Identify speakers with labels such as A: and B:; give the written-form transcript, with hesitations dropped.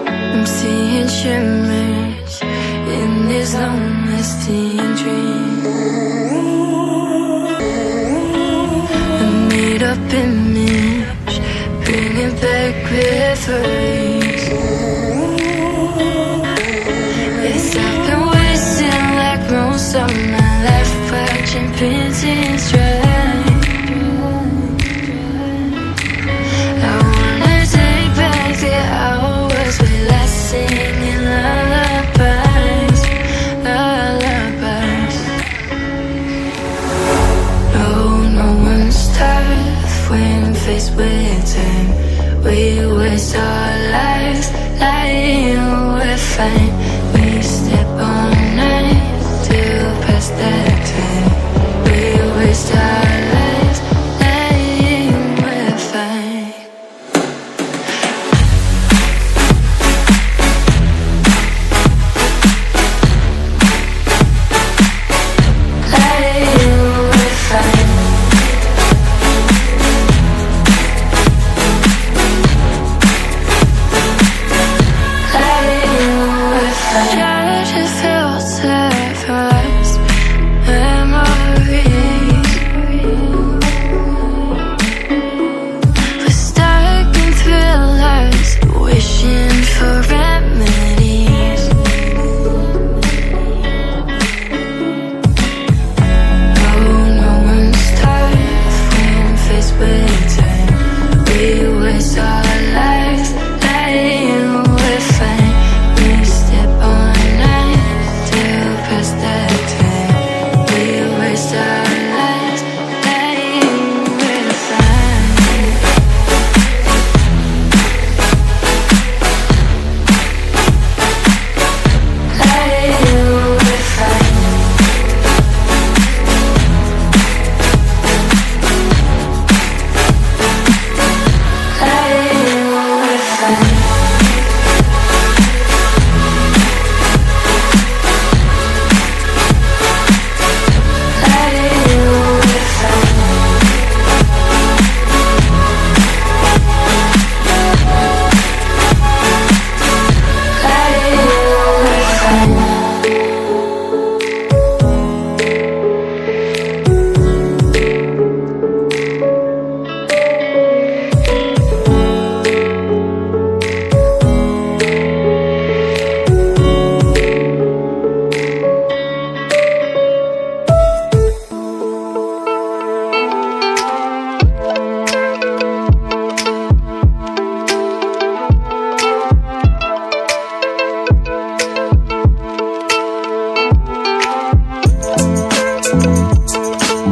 A: I'm seeing shimmers in this long-lasting dream. A made-up image, bringing back memories. Yes, I've been wasting like most of my life, watching paintings dry. I wanna take back the hours we last singing lullabies, lullabies. No one's tough when faced with time. We waste our lives lying we're fine.